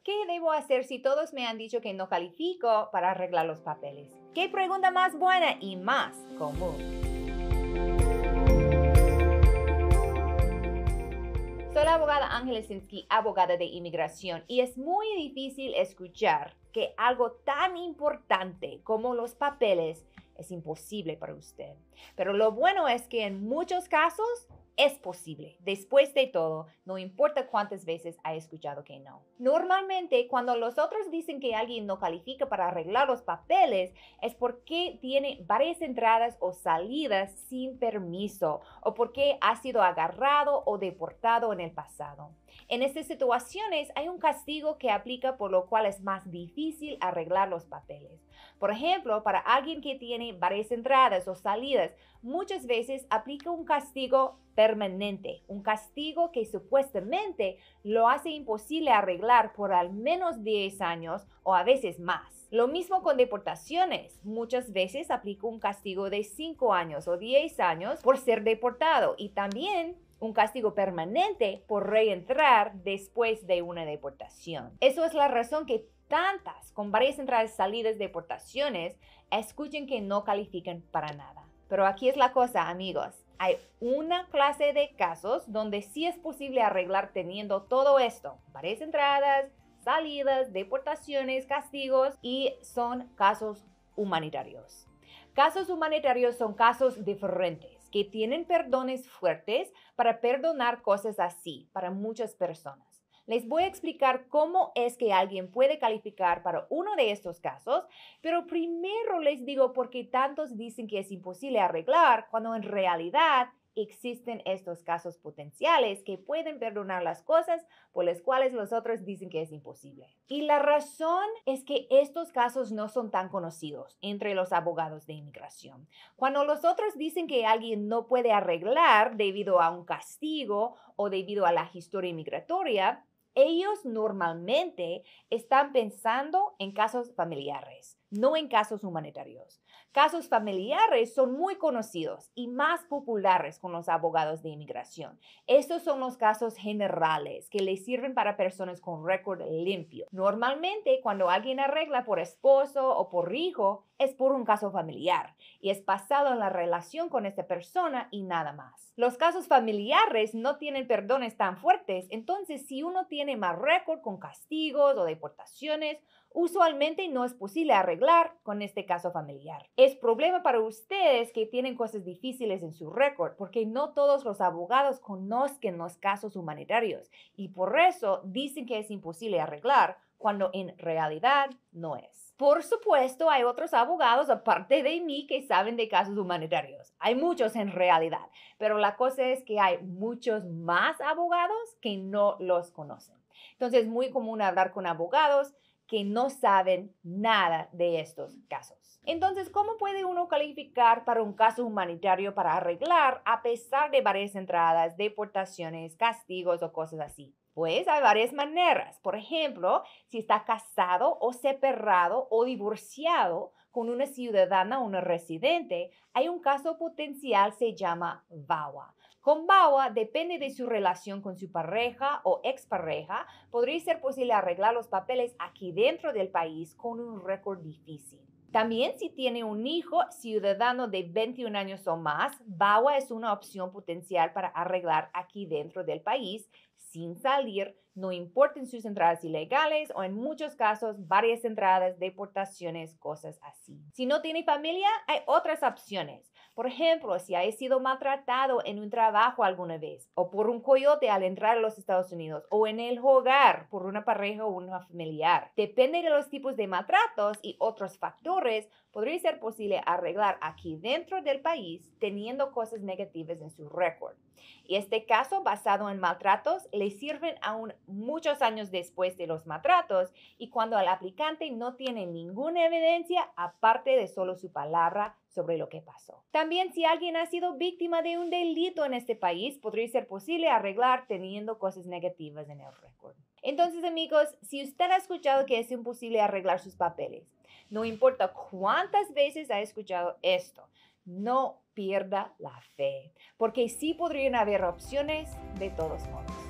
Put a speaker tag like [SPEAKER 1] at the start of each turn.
[SPEAKER 1] ¿Qué debo hacer si todos me han dicho que no califico para arreglar los papeles? ¿Qué pregunta más buena y más común? Soy la abogada Ángeles Sinsky, abogada de inmigración, y es muy difícil escuchar que algo tan importante como los papeles es imposible para usted. Pero lo bueno es que en muchos casos es posible. Después de todo, no importa cuántas veces ha escuchado que no. Normalmente, cuando los otros dicen que alguien no califica para arreglar los papeles, es porque tiene varias entradas o salidas sin permiso o porque ha sido agarrado o deportado en el pasado. En estas situaciones hay un castigo que aplica por lo cual es más difícil arreglar los papeles. Por ejemplo, para alguien que tiene varias entradas o salidas, muchas veces aplica un castigo permanente, un castigo que supuestamente lo hace imposible arreglar por al menos 10 años o a veces más. Lo mismo con deportaciones. Muchas veces aplica un castigo de 5 años o 10 años por ser deportado y también un castigo permanente por reentrar después de una deportación. Eso es la razón que tantas con varias entradas y salidas de deportaciones escuchen que no califican para nada. Pero aquí es la cosa, amigos. Hay una clase de casos donde sí es posible arreglar teniendo todo esto. Varias entradas, salidas, deportaciones, castigos y son casos humanitarios. Casos humanitarios son casos diferentes que tienen perdones fuertes para perdonar cosas así para muchas personas. Les voy a explicar cómo es que alguien puede calificar para uno de estos casos, pero primero les digo por qué tantos dicen que es imposible arreglar cuando en realidad existen estos casos potenciales que pueden perdonar las cosas por las cuales los otros dicen que es imposible. Y la razón es que estos casos no son tan conocidos entre los abogados de inmigración. Cuando los otros dicen que alguien no puede arreglar debido a un castigo o debido a la historia migratoria, ellos normalmente están pensando en casos familiares, no en casos humanitarios. Casos familiares son muy conocidos y más populares con los abogados de inmigración. Estos son los casos generales que les sirven para personas con récord limpio. Normalmente, cuando alguien arregla por esposo o por hijo, es por un caso familiar y es basado en la relación con esta persona y nada más. Los casos familiares no tienen perdones tan fuertes, entonces si uno tiene más récord con castigos o deportaciones, usualmente no es posible arreglar con este caso familiar. Es problema para ustedes que tienen cosas difíciles en su récord porque no todos los abogados conozcan los casos humanitarios y por eso dicen que es imposible arreglar cuando en realidad no es. Por supuesto, hay otros abogados aparte de mí que saben de casos humanitarios. Hay muchos en realidad, pero la cosa es que hay muchos más abogados que no los conocen. Entonces, es muy común hablar con abogados que no saben nada de estos casos. Entonces, ¿cómo puede uno calificar para un caso humanitario para arreglar a pesar de varias entradas, deportaciones, castigos o cosas así? Pues hay varias maneras. Por ejemplo, si está casado o separado o divorciado con una ciudadana o una residente, hay un caso potencial, se llama VAWA. Con VAWA, depende de su relación con su pareja o expareja, podría ser posible arreglar los papeles aquí dentro del país con un récord difícil. También si tiene un hijo ciudadano de 21 años o más, VAWA es una opción potencial para arreglar aquí dentro del país sin salir, no importen sus entradas ilegales o en muchos casos varias entradas, deportaciones, cosas así. Si no tiene familia, hay otras opciones. Por ejemplo, si ha sido maltratado en un trabajo alguna vez o por un coyote al entrar a los Estados Unidos o en el hogar por una pareja o una familiar. Depende de los tipos de maltratos y otros factores, podría ser posible arreglar aquí dentro del país teniendo cosas negativas en su récord. Y este caso basado en maltratos le sirven aún muchos años después de los maltratos y cuando el aplicante no tiene ninguna evidencia aparte de solo su palabra sobre lo que pasó. También si alguien ha sido víctima de un delito en este país, podría ser posible arreglar teniendo cosas negativas en el récord. Entonces, amigos, si usted ha escuchado que es imposible arreglar sus papeles, no importa cuántas veces ha escuchado esto, no pierda la fe, porque sí podrían haber opciones de todos modos.